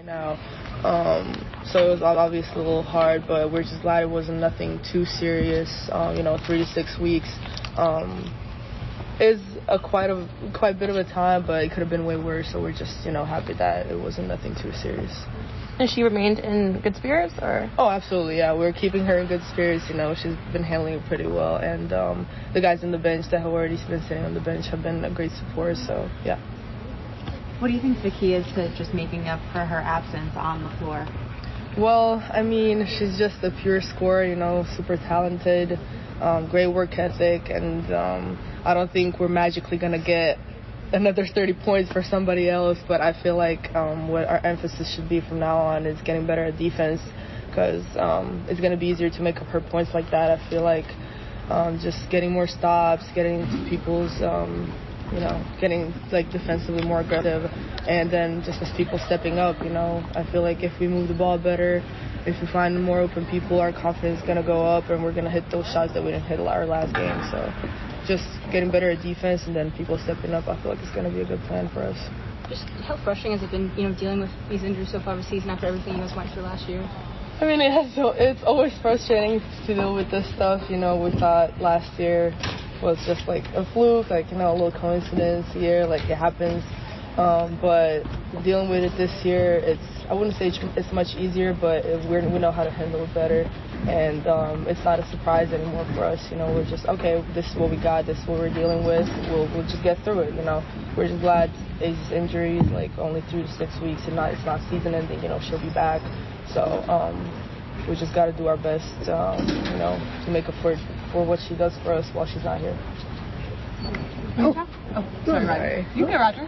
right now. So it was obviously a little hard, but we're just glad it wasn't nothing too serious. 3 to 6 weeks is quite a bit of a time, but it could have been way worse. So we're just happy that it wasn't nothing too serious. And she remained in good spirits, or? Oh, absolutely, yeah. We're keeping her in good spirits. She's been handling it pretty well, and the guys on the bench that have already been sitting on the bench have been a great support. So yeah. What do you think the key is to just making up for her absence on the floor? Well, she's just a pure scorer, super talented, great work ethic, and I don't think we're magically going to get another 30 points for somebody else, but I feel like what our emphasis should be from now on is getting better at defense, because it's going to be easier to make up her points like that. I feel like just getting more stops, getting to people's getting defensively more aggressive, and then just as people stepping up, I feel like if we move the ball better, if we find more open people, our confidence is going to go up, and we're going to hit those shots that we didn't hit our last game. So just getting better at defense and then people stepping up, I feel like it's going to be a good plan for us. Just how frustrating has it been, dealing with these injuries so far this season after everything you guys went through last year? It's always frustrating to deal with this stuff. We thought last year was just like a fluke, a little coincidence year, it happens. But dealing with it this year, I wouldn't say it's much easier, but we know how to handle it better. And it's not a surprise anymore for us. We're just, okay, this is what we got, this is what we're dealing with. We'll just get through it, We're just glad Ace's injury is only 3 to 6 weeks, and it's not season ending, she'll be back. So we just got to do our best, to make up for what she does for us while she's not here. Sorry, Roger. You go, Roger.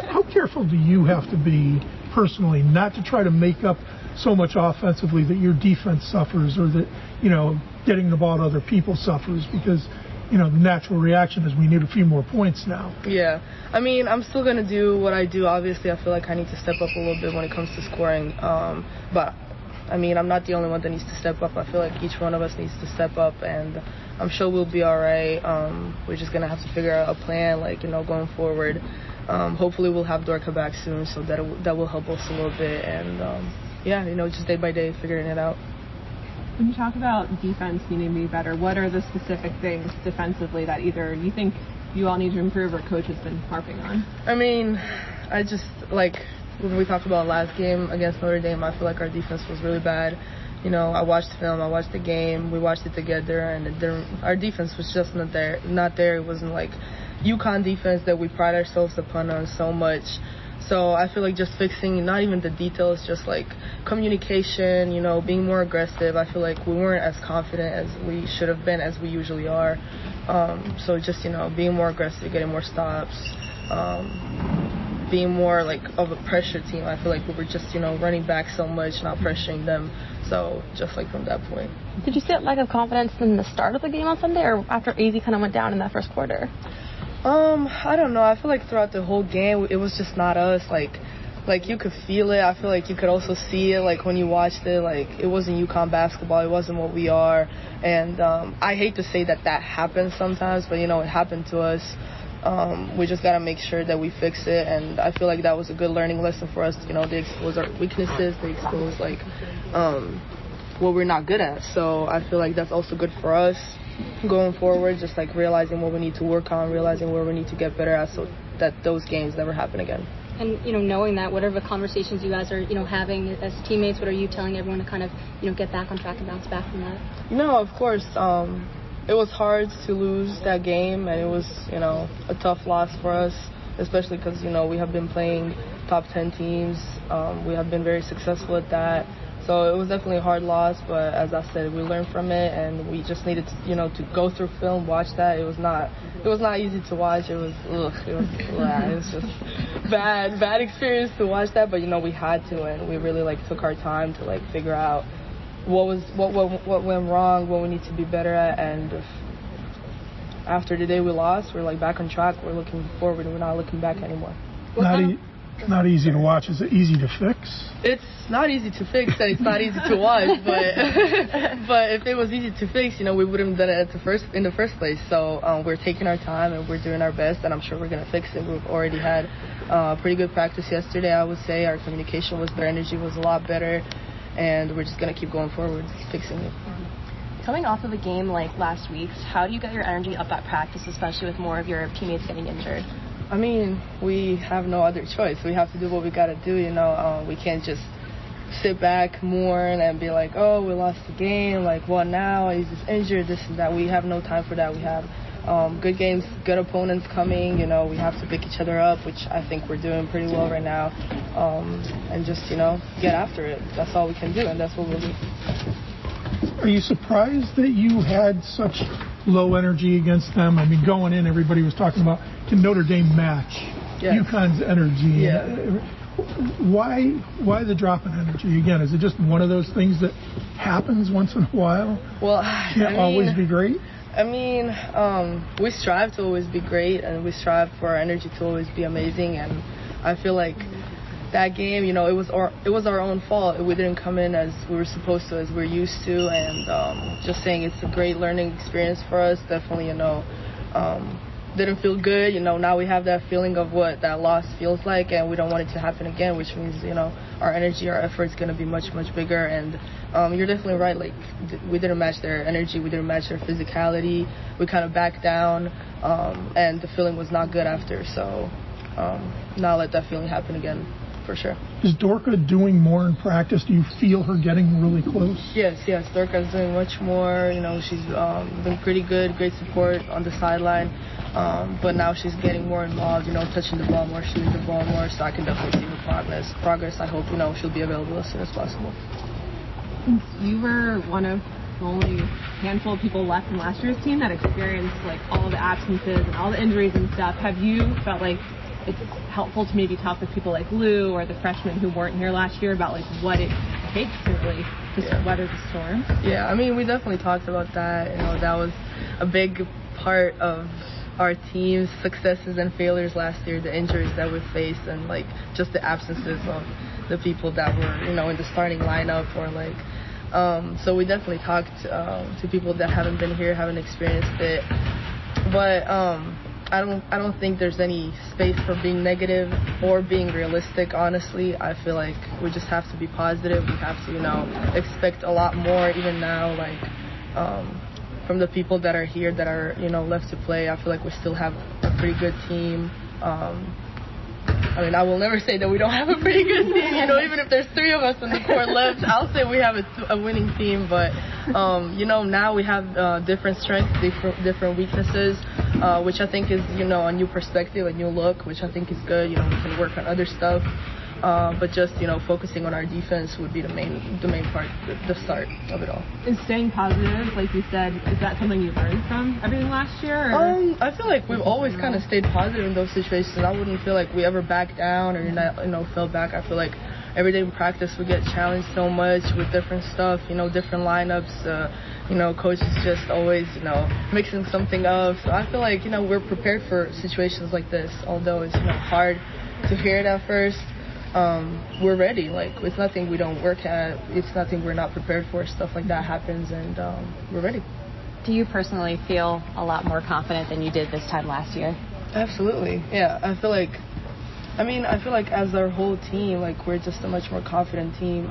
How careful do you have to be personally not to try to make up so much offensively that your defense suffers, or that, getting the ball to other people suffers? Because, the natural reaction is we need a few more points now. Yeah. I'm still going to do what I do. Obviously, I feel like I need to step up a little bit when it comes to scoring. But, I'm not the only one that needs to step up. I feel like each one of us needs to step up, and I'm sure we'll be all right. We're just going to have to figure out a plan, going forward. Hopefully we'll have Dorka back soon, so that will help us a little bit. And, just day by day figuring it out. When you talk about defense needing to be better, what are the specific things defensively that either you think you all need to improve or coach has been harping on? I just, when we talked about last game against Notre Dame, I feel like our defense was really bad. I watched film, I watched the game, we watched it together, and our defense was just not there. It wasn't like UConn defense that we pride ourselves upon on so much. So I feel like just fixing not even the details, just communication, being more aggressive. I feel like we weren't as confident as we should have been, as we usually are. So just, being more aggressive, getting more stops, being more of a pressure team. I feel like we were just, running back so much, not pressuring them. So just from that point. Did you see that lack of confidence in the start of the game on Sunday, or after AZ kind of went down in that first quarter? I don't know. I feel like throughout the whole game, it was just not us. You could feel it. I feel like you could also see it, when you watched it. It wasn't UConn basketball. It wasn't what we are. And I hate to say that happens sometimes, but, it happened to us. We just got to make sure that we fix it. And I feel like that was a good learning lesson for us. They expose our weaknesses. They expose, what we're not good at. So I feel like that's also good for us going forward, just realizing what we need to work on, realizing where we need to get better at, so that those games never happen again. And, knowing that, what are the conversations you guys are, having as teammates? What are you telling everyone to kind of, get back on track and bounce back from that? Of course. It was hard to lose that game, and it was, a tough loss for us, especially because, we have been playing top 10 teams. We have been very successful at that. So it was definitely a hard loss, but as I said, we learned from it, and we just needed to, to go through film, watch that. It was not easy to watch. It was just bad experience to watch that, but we had to, and we really took our time to figure out what went wrong, what we need to be better at, and after the day we lost, we're back on track. We're looking forward. We're not looking back anymore. not easy to watch. Is it easy to fix? It's not easy to fix, and it's not easy to watch. But if it was easy to fix, we wouldn't have done it in the first place. So we're taking our time and we're doing our best, and I'm sure we're gonna fix it. We've already had pretty good practice yesterday. I would say our communication was better, energy was a lot better, and we're just gonna keep going forward, fixing it. Coming off of a game like last week's, how do you get your energy up at practice, especially with more of your teammates getting injured? I mean, we have no other choice. We have to do what we got to do, we can't just sit back, mourn, and be like, oh, we lost the game, like, what now? He's just injured, this and that. We have no time for that. We have good games, good opponents coming, we have to pick each other up, which I think we're doing pretty well right now, and just, get after it. That's all we can do, and that's what we'll do. Are you surprised that you had such low energy against them? I mean, going in, everybody was talking about, can Notre Dame match UConn's energy? Yeah. Why the drop in energy? Again, is it just one of those things that happens once in a while? Well, can't always be great? I mean, we strive to always be great, and we strive for our energy to always be amazing, and I feel like that game, it was our own fault. We didn't come in as we were supposed to, as we're used to, and just saying it's a great learning experience for us. Definitely, didn't feel good. Now we have that feeling of what that loss feels like, and we don't want it to happen again, which means, our energy, our effort is going to be much, much bigger. And you're definitely right. Like, we didn't match their energy. We didn't match their physicality. We kind of backed down, and the feeling was not good after. So not let that feeling happen again. For sure. Is Dorka doing more in practice? Do you feel her getting really close? Yes. Dorka's doing much more. She's been pretty good, great support on the sideline. But now she's getting more involved, touching the ball more, shooting the ball more. So I can definitely see her progress. I hope, she'll be available as soon as possible. You were one of the only handful of people left in last year's team that experienced like all of the absences and all the injuries and stuff. Have you felt like it's helpful to maybe talk with people like Lou or the freshmen who weren't here last year about like what it takes to really just weather the storm? Yeah, I mean, we definitely talked about that. That was a big part of our team's successes and failures last year, the injuries that we faced, and like just the absences of the people that were, in the starting lineup, or like, so we definitely talked to people that haven't been here, haven't experienced it. But I don't think there's any space for being negative or being realistic, honestly. I feel like we just have to be positive. We have to, expect a lot more even now, like, from the people that are here that are, left to play. I feel like we still have a pretty good team. I mean, I will never say that we don't have a pretty good team. Even if there's 3 of us on the court left, I'll say we have a winning team. But, now we have different strengths, different weaknesses, which I think is, a new perspective, a new look, which I think is good. We can work on other stuff. But just, focusing on our defense would be the main part, the start of it all. And staying positive, like you said, is that something you learned from everything last year? Or? I feel like we've always kind of stayed positive in those situations. I wouldn't feel like we ever backed down or, fell back. I feel like every day in practice we get challenged so much with different stuff, different lineups. Coach is just always, mixing something up. So I feel like, we're prepared for situations like this, although it's, hard to hear it at first. We're ready. Like, it's nothing we don't work at. It's nothing we're not prepared for. Stuff like that happens, and we're ready. Do you personally feel a lot more confident than you did this time last year? Absolutely. Yeah, I feel like as our whole team, like, we're just a much more confident team.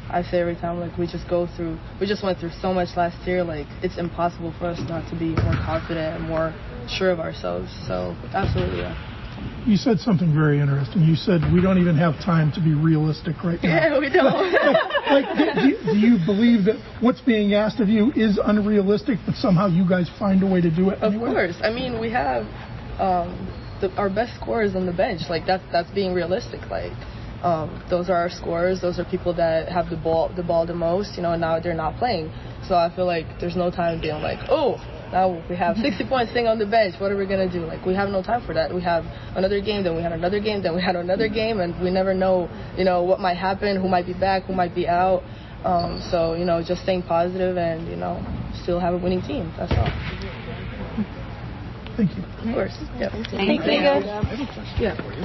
I say every time, like, we just went through so much last year. Like, it's impossible for us not to be more confident and more sure of ourselves. So, absolutely, yeah. You said something very interesting. You said we don't even have time to be realistic right now. Yeah, we don't. do you believe that what's being asked of you is unrealistic, but somehow you guys find a way to do it anyway? Of course. I mean, we have our best scorers on the bench. Like, that's being realistic. Like, those are our scorers. Those are people that have the ball the most. And now they're not playing. So I feel like there's no time being like, oh, now we have 60 points sitting on the bench. What are we going to do? Like, we have no time for that. We have another game, then we had another game, then we had another game, and we never know, what might happen, who might be back, who might be out. So, just staying positive and, still have a winning team. That's all. Thank you. Of course. Yeah. Thank you. I have a question for you.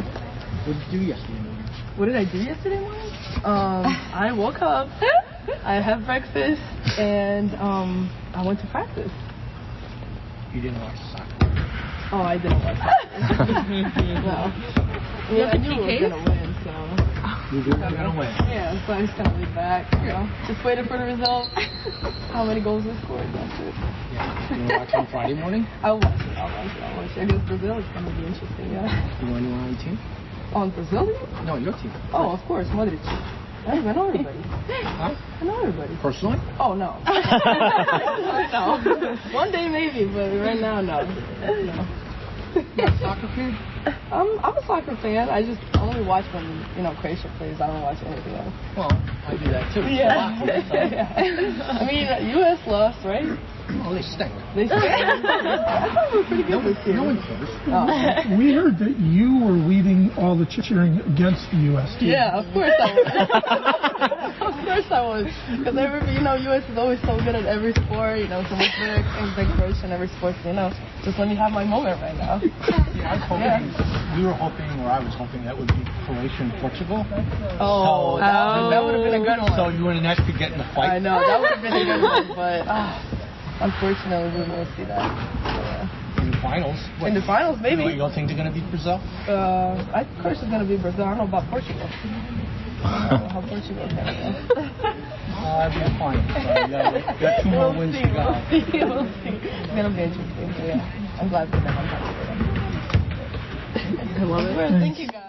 What did you do yesterday? What did I do yesterday morning? I woke up, I had breakfast, and I went to practice. You didn't watch soccer? Oh, I didn't watch soccer. No. Yeah, I knew we were gonna win, so. You were gonna win. Yeah, so I just kind of laid back, just waited for the result. How many goals we scored, that's it. Yeah. You want to watch on Friday morning? I'll watch it. Against Brazil, it's gonna be interesting, yeah. You want anyone on the team? On Brazil? No, your team. Oh, of course, Modric. I know everybody. Huh? I know everybody. Personally? Oh, no. No. One day maybe, but right now, no. You're a soccer fan? I'm a soccer fan. I just only watch when, Croatia plays. I don't watch anything else. Well, I do that too. Yeah. I mean, U.S. lost, right? Oh, they stink. They stink. I thought we were pretty good this year. No one cares. Oh. We heard that you were leading all the cheering against the U.S. team. Yeah, of course I was. Of course I was. Because U.S. is always so good at every sport, so much better than Croatia in every sport, just let me have my moment right now. Yeah, I was hoping, we were hoping, or I was hoping that would be Croatia and Portugal. Oh, that would have been a good one. So you and Annette could get in the fight? I know, that would have been a good one, but unfortunately we won't see that. In the finals? In the finals, maybe. You don't think they're going to beat Brazil? I think Croatia's going to beat Brazil. I don't know about Portugal. I don't know how Portugal is going to go. That'd be fun. You got 2 more wins to go. We'll see. It's going to be interesting. So, yeah, I'm glad for them. I'm happy for them. I love it. Thank you, guys.